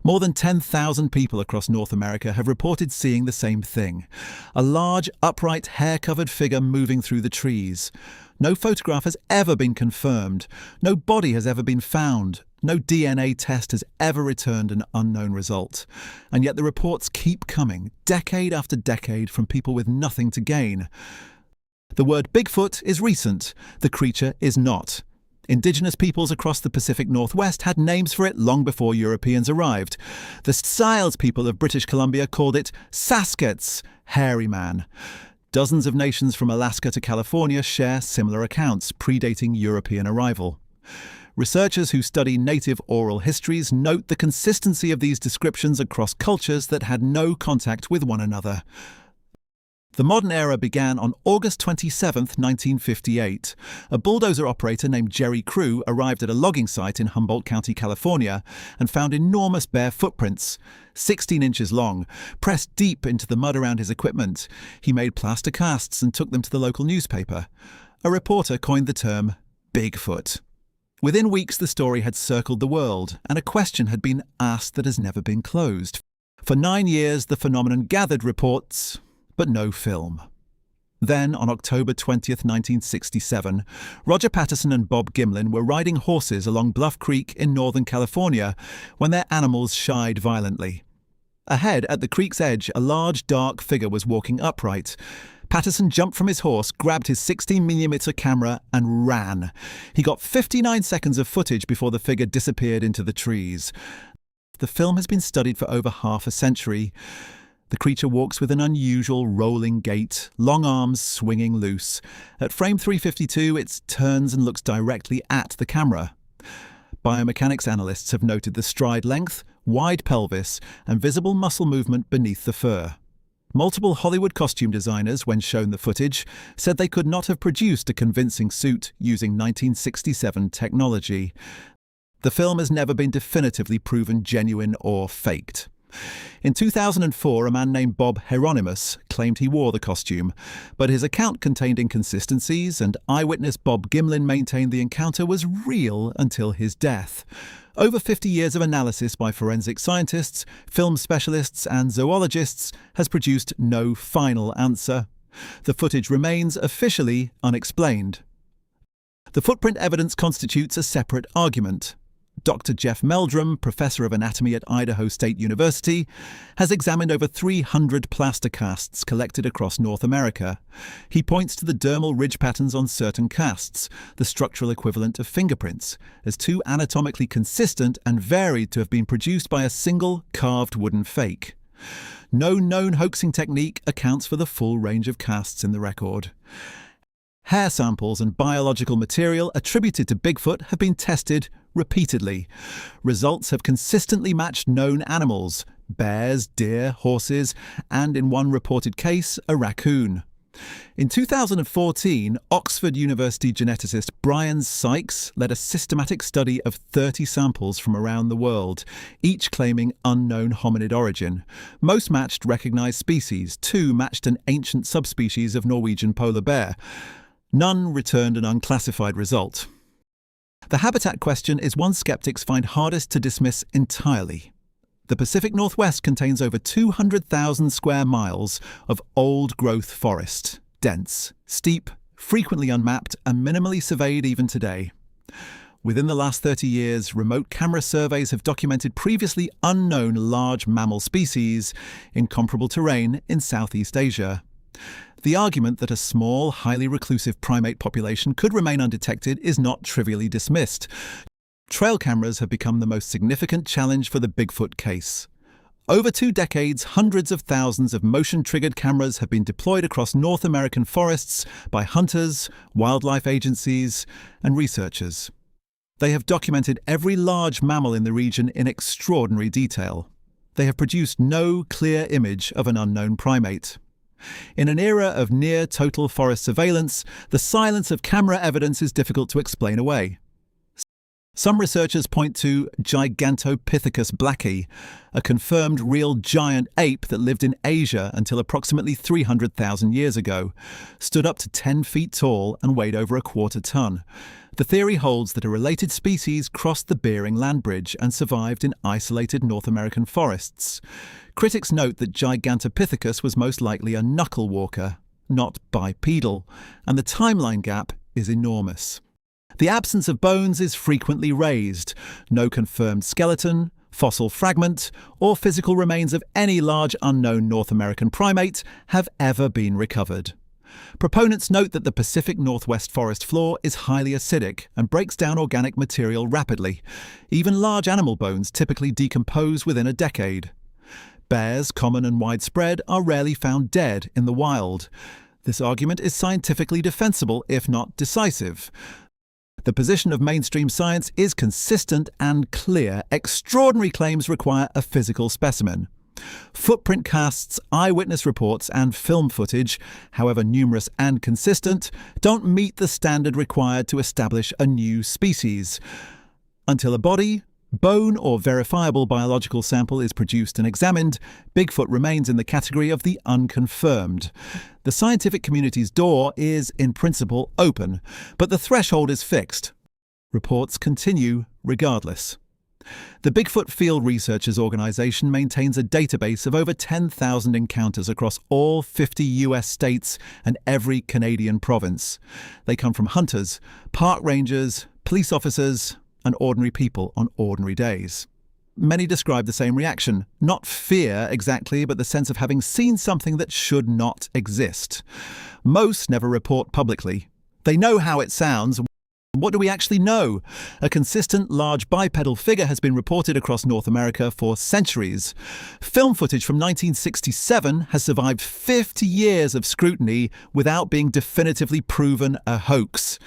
More than 10,000 people across North America have reported seeing the same thing. A large, upright, hair-covered figure moving through the trees. No photograph has ever been confirmed. No body has ever been found. No DNA test has ever returned an unknown result. And yet the reports keep coming, decade after decade, from people with nothing to gain. The word Bigfoot is recent. The creature is not. Indigenous peoples across the Pacific Northwest had names for it long before Europeans arrived. The Styles people of British Columbia called it Sasquatch, hairy man. Dozens of nations from Alaska to California share similar accounts, predating European arrival. Researchers who study native oral histories note the consistency of these descriptions across cultures that had no contact with one another. The modern era began on August 27, 1958. A bulldozer operator named Jerry Crew arrived at a logging site in Humboldt County, California, and found enormous bare footprints, 16 inches long, pressed deep into the mud around his equipment. He made plaster casts and took them to the local newspaper. A reporter coined the term Bigfoot. Within weeks, the story had circled the world, and a question had been asked that has never been closed. For 9 years, the phenomenon gathered reports, but no film. Then, on October 20th, 1967, Roger Patterson and Bob Gimlin were riding horses along Bluff Creek in Northern California when their animals shied violently. Ahead, at the creek's edge, a large, dark figure was walking upright. Patterson jumped from his horse, grabbed his 16mm camera, and ran. He got 59 seconds of footage before the figure disappeared into the trees. The film has been studied for over half a century. The creature walks with an unusual rolling gait, long arms swinging loose. At frame 352, it turns and looks directly at the camera. Biomechanics analysts have noted the stride length, wide pelvis, and visible muscle movement beneath the fur. Multiple Hollywood costume designers, when shown the footage, said they could not have produced a convincing suit using 1967 technology. The film has never been definitively proven genuine or faked. In 2004, a man named Bob Hieronymus claimed he wore the costume, but his account contained inconsistencies, and eyewitness Bob Gimlin maintained the encounter was real until his death. Over 50 years of analysis by forensic scientists, film specialists, and zoologists has produced no final answer. The footage remains officially unexplained. The footprint evidence constitutes a separate argument. Dr. Jeff Meldrum, professor of anatomy at Idaho State University, has examined over 300 plaster casts collected across North America. He points to the dermal ridge patterns on certain casts, the structural equivalent of fingerprints, as too anatomically consistent and varied to have been produced by a single carved wooden fake. No known hoaxing technique accounts for the full range of casts in the record. Hair samples and biological material attributed to Bigfoot have been tested repeatedly. Results have consistently matched known animals: bears, deer, horses, and in one reported case, a raccoon. In 2014, Oxford University geneticist Brian Sykes led a systematic study of 30 samples from around the world, each claiming unknown hominid origin. Most matched recognized species, 2 matched an ancient subspecies of Norwegian polar bear. None returned an unclassified result. The habitat question is one skeptics find hardest to dismiss entirely. The Pacific Northwest contains over 200,000 square miles of old-growth forest, dense, steep, frequently unmapped, and minimally surveyed even today. Within the last 30 years, remote camera surveys have documented previously unknown large mammal species in comparable terrain in Southeast Asia. The argument that a small, highly reclusive primate population could remain undetected is not trivially dismissed. Trail cameras have become the most significant challenge for the Bigfoot case. Over 2 decades, hundreds of thousands of motion-triggered cameras have been deployed across North American forests by hunters, wildlife agencies, and researchers. They have documented every large mammal in the region in extraordinary detail. They have produced no clear image of an unknown primate. In an era of near-total forest surveillance, the silence of camera evidence is difficult to explain away. Some researchers point to Gigantopithecus blacki, a confirmed real giant ape that lived in Asia until approximately 300,000 years ago, stood up to 10 feet tall and weighed over a quarter ton. The theory holds that a related species crossed the Bering land bridge and survived in isolated North American forests. Critics note that Gigantopithecus was most likely a knuckle walker, not bipedal, and the timeline gap is enormous. The absence of bones is frequently raised. No confirmed skeleton, fossil fragment, or physical remains of any large unknown North American primate have ever been recovered. Proponents note that the Pacific Northwest forest floor is highly acidic and breaks down organic material rapidly. Even large animal bones typically decompose within a decade. Bears, common and widespread, are rarely found dead in the wild. This argument is scientifically defensible, if not decisive. The position of mainstream science is consistent and clear. Extraordinary claims require a physical specimen. Footprint casts, eyewitness reports, and film footage, however numerous and consistent, don't meet the standard required to establish a new species. Until a body, bone, or verifiable biological sample is produced and examined, Bigfoot remains in the category of the unconfirmed. The scientific community's door is, in principle, open, but the threshold is fixed. Reports continue regardless. The Bigfoot Field Researchers Organization maintains a database of over 10,000 encounters across all 50 US states and every Canadian province. They come from hunters, park rangers, police officers, and ordinary people on ordinary days. Many describe the same reaction, not fear exactly, but the sense of having seen something that should not exist. Most never report publicly. They know how it sounds. What do we actually know? A consistent large bipedal figure has been reported across North America for centuries. Film footage from 1967 has survived 50 years of scrutiny without being definitively proven a hoax.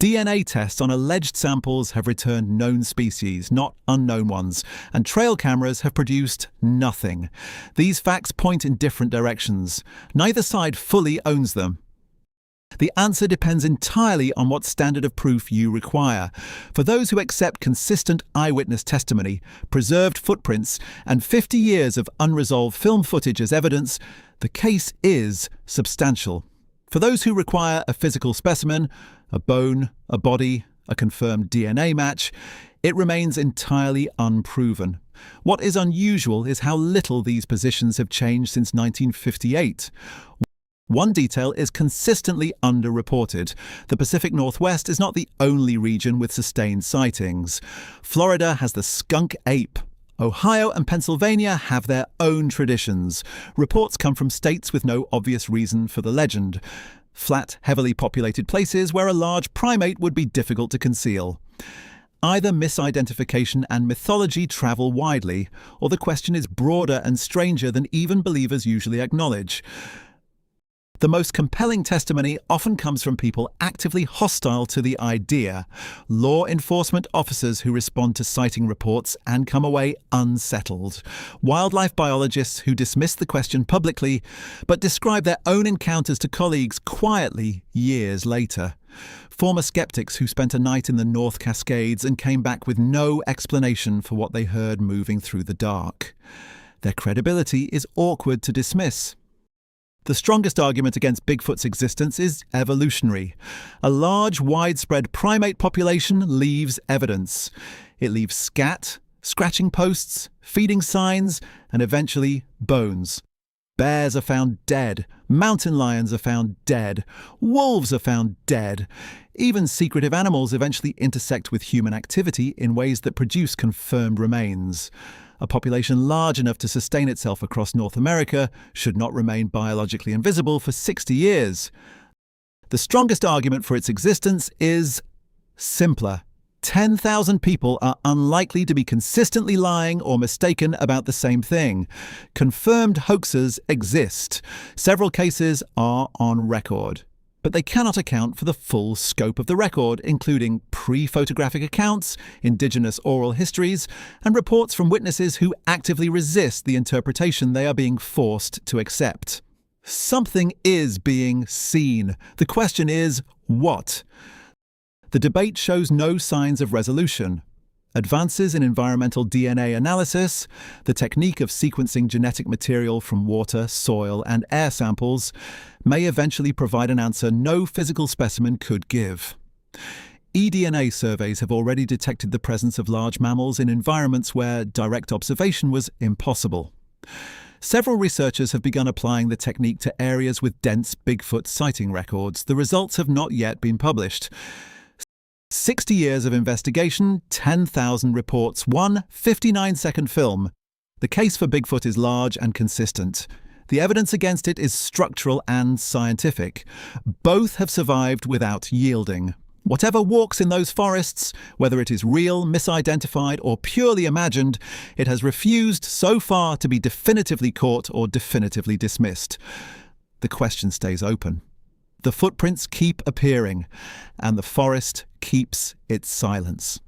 DNA tests on alleged samples have returned known species, not unknown ones, and trail cameras have produced nothing. These facts point in different directions. Neither side fully owns them. The answer depends entirely on what standard of proof you require. For those who accept consistent eyewitness testimony, preserved footprints, and 50 years of unresolved film footage as evidence, the case is substantial. For those who require a physical specimen, a bone, a body, a confirmed DNA match, it remains entirely unproven. What is unusual is how little these positions have changed since 1958. One detail is consistently underreported. The Pacific Northwest is not the only region with sustained sightings. Florida has the skunk ape. Ohio and Pennsylvania have their own traditions. Reports come from states with no obvious reason for the legend. Flat, heavily populated places where a large primate would be difficult to conceal. Either misidentification and mythology travel widely, or the question is broader and stranger than even believers usually acknowledge. The most compelling testimony often comes from people actively hostile to the idea, law enforcement officers who respond to sighting reports and come away unsettled, wildlife biologists who dismiss the question publicly but describe their own encounters to colleagues quietly years later, former skeptics who spent a night in the North Cascades and came back with no explanation for what they heard moving through the dark. Their credibility is awkward to dismiss. The strongest argument against Bigfoot's existence is evolutionary. A large, widespread primate population leaves evidence. It leaves scat, scratching posts, feeding signs, and eventually bones. Bears are found dead. Mountain lions are found dead. Wolves are found dead. Even secretive animals eventually intersect with human activity in ways that produce confirmed remains. A population large enough to sustain itself across North America should not remain biologically invisible for 60 years. The strongest argument for its existence is simpler. 10,000 people are unlikely to be consistently lying or mistaken about the same thing. Confirmed hoaxes exist. Several cases are on record. But they cannot account for the full scope of the record, including pre-photographic accounts, Indigenous oral histories, and reports from witnesses who actively resist the interpretation they are being forced to accept. Something is being seen. The question is, what? The debate shows no signs of resolution. Advances in environmental DNA analysis, the technique of sequencing genetic material from water, soil, and air samples, may eventually provide an answer no physical specimen could give. eDNA surveys have already detected the presence of large mammals in environments where direct observation was impossible. Several researchers have begun applying the technique to areas with dense Bigfoot sighting records. The results have not yet been published. 60 years of investigation, 10,000 reports, one 59-second film. The case for Bigfoot is large and consistent. The evidence against it is structural and scientific. Both have survived without yielding. Whatever walks in those forests, whether it is real, misidentified, or purely imagined, it has refused so far to be definitively caught or definitively dismissed. The question stays open. The footprints keep appearing, and the forest keeps its silence.